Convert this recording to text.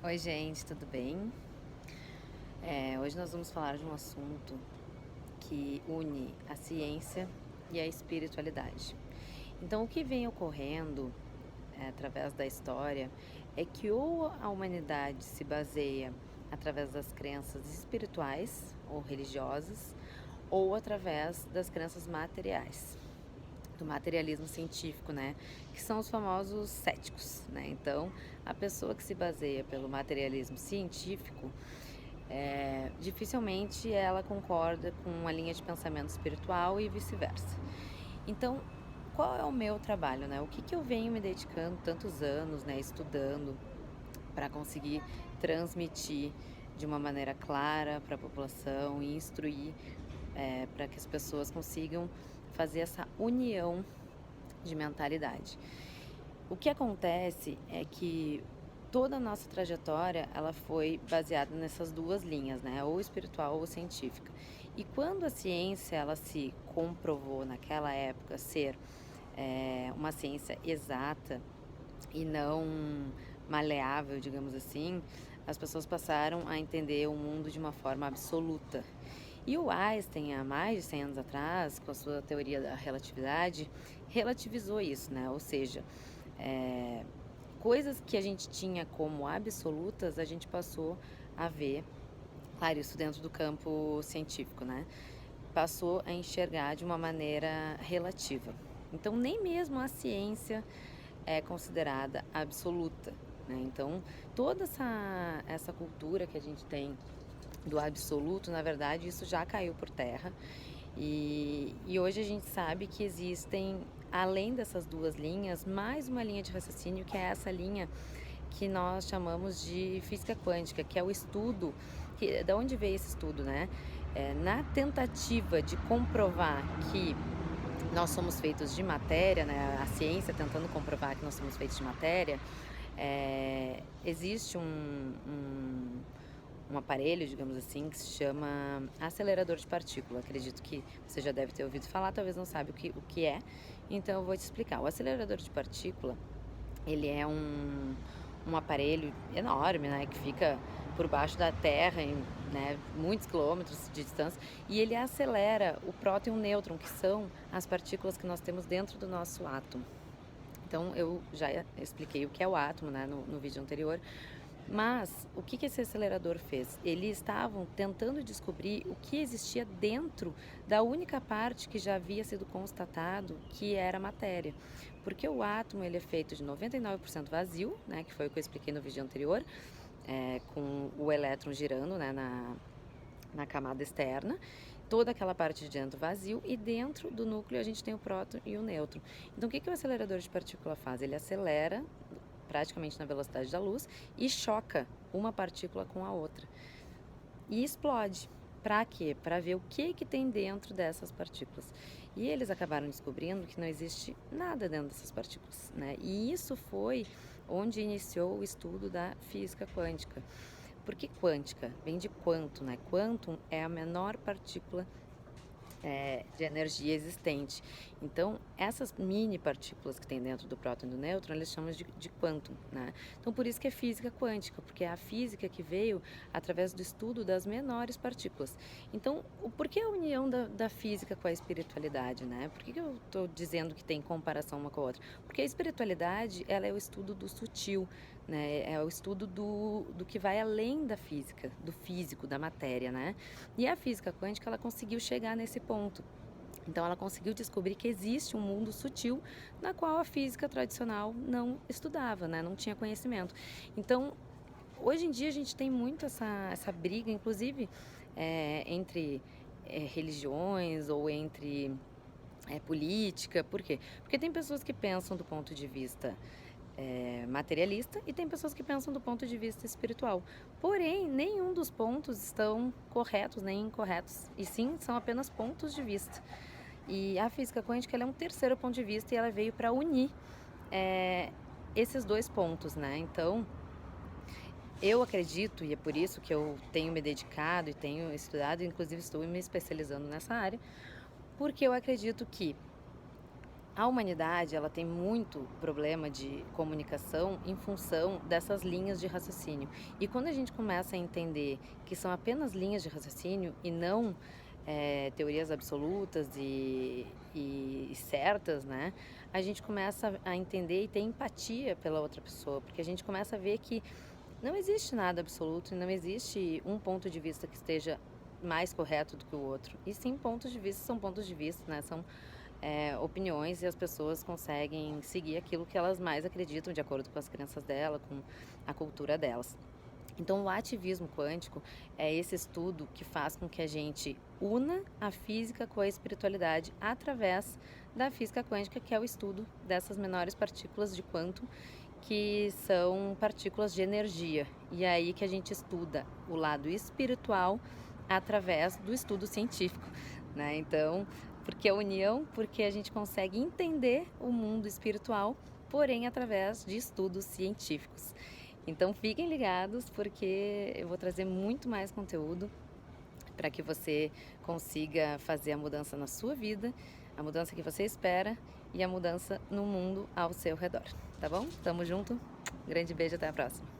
Oi, gente, tudo bem? Hoje nós vamos falar de um assunto que une a ciência e a espiritualidade. Então, o que vem ocorrendo através da história é que ou a humanidade se baseia através das crenças espirituais ou religiosas, ou através das crenças materiais, do materialismo científico, né? Que são os famosos céticos, né? Então, a pessoa que se baseia pelo materialismo científico, dificilmente ela concorda com uma linha de pensamento espiritual e vice-versa. Então, qual é o meu trabalho, né? O que que eu venho me dedicando tantos anos, né, estudando para conseguir transmitir de uma maneira clara para a população e instruir, para que as pessoas consigam fazer essa união de mentalidade. O que acontece é que toda a nossa trajetória, ela foi baseada nessas duas linhas, né, ou espiritual ou científica. E quando a ciência, ela se comprovou naquela época ser, uma ciência exata e não maleável, digamos assim, as pessoas passaram a entender o mundo de uma forma absoluta. E o Einstein, há mais de 100 anos atrás, com a sua teoria da relatividade, relativizou isso, né? Ou seja, eh, coisas que a gente tinha como absolutas, a gente passou a ver, claro, isso dentro do campo científico, né? Passou a enxergar de uma maneira relativa. Então, nem mesmo a ciência é considerada absoluta, né? Então, toda essa cultura que a gente tem do absoluto, na verdade, isso já caiu por terra. E hoje a gente sabe que existem, além dessas duas linhas, mais uma linha de raciocínio, que é essa linha que nós chamamos de física quântica, que é o estudo, da onde veio esse estudo, né? Na tentativa de comprovar que nós somos feitos de matéria, né, a ciência tentando comprovar que nós somos feitos de matéria, existe um aparelho, digamos assim, que se chama acelerador de partícula. Acredito que você já deve ter ouvido falar, talvez não sabe o que é, então eu vou te explicar. O acelerador de partícula, ele é um aparelho enorme, né, que fica por baixo da Terra, em, né, muitos quilômetros de distância, e ele acelera o próton e o nêutron, que são as partículas que nós temos dentro do nosso átomo. Então, eu já expliquei o que é o átomo, né, no vídeo anterior, mas o que que esse acelerador fez? Eles estavam tentando descobrir o que existia dentro da única parte que já havia sido constatado que era matéria. Porque o átomo, ele é feito de 99% vazio, né, que foi o que eu expliquei no vídeo anterior, com o elétron girando, né, na camada externa, toda aquela parte de dentro vazio, e dentro do núcleo a gente tem o próton e o nêutron. Então, o que que o acelerador de partícula faz? Ele acelera praticamente na velocidade da luz e choca uma partícula com a outra e explode. Para quê? Para ver o que que tem dentro dessas partículas. E eles acabaram descobrindo que não existe nada dentro dessas partículas, né? E isso foi onde iniciou o estudo da física quântica. Porque quântica vem de quantum, né? Quantum é a menor partícula de energia existente. Então, essas mini partículas que tem dentro do próton e do nêutron, eles chamam de quantum, né? Então, por isso que é física quântica, porque é a física que veio através do estudo das menores partículas. Então, por que a união da física com a espiritualidade, né? Por que eu estou dizendo que tem comparação uma com a outra? Porque a espiritualidade, ela é o estudo do sutil, né? É o estudo do que vai além da física, do físico, da matéria, né? E a física quântica, ela conseguiu chegar nesse ponto. Então, ela conseguiu descobrir que existe um mundo sutil na qual a física tradicional não estudava, né? Não tinha conhecimento. Então, hoje em dia a gente tem muito essa briga, inclusive entre religiões ou entre política. Por quê? Porque tem pessoas que pensam do ponto de vista materialista e tem pessoas que pensam do ponto de vista espiritual. Porém, nenhum dos pontos estão corretos nem incorretos, e sim são apenas pontos de vista. E a física quântica, ela é um terceiro ponto de vista e ela veio para unir é, esses dois pontos, né? Então, eu acredito, e é por isso que eu tenho me dedicado e tenho estudado, inclusive estou me especializando nessa área, porque eu acredito que A humanidade, ela tem muito problema de comunicação em função dessas linhas de raciocínio. E quando a gente começa a entender que são apenas linhas de raciocínio e não teorias absolutas e certas, né? A gente começa a entender e ter empatia pela outra pessoa, porque a gente começa a ver que não existe nada absoluto e não existe um ponto de vista que esteja mais correto do que o outro. E sim, pontos de vista são pontos de vista, né? São opiniões, e as pessoas conseguem seguir aquilo que elas mais acreditam de acordo com as crenças dela, com a cultura delas. Então, o ativismo quântico é esse estudo que faz com que a gente una a física com a espiritualidade através da física quântica, que é o estudo dessas menores partículas de quantum, que são partículas de energia. E é aí que a gente estuda o lado espiritual através do estudo científico, né? Então, porque a união, porque a gente consegue entender o mundo espiritual, porém através de estudos científicos. Então fiquem ligados, porque eu vou trazer muito mais conteúdo para que você consiga fazer a mudança na sua vida, a mudança que você espera e a mudança no mundo ao seu redor, tá bom? Tamo junto, grande beijo, até a próxima.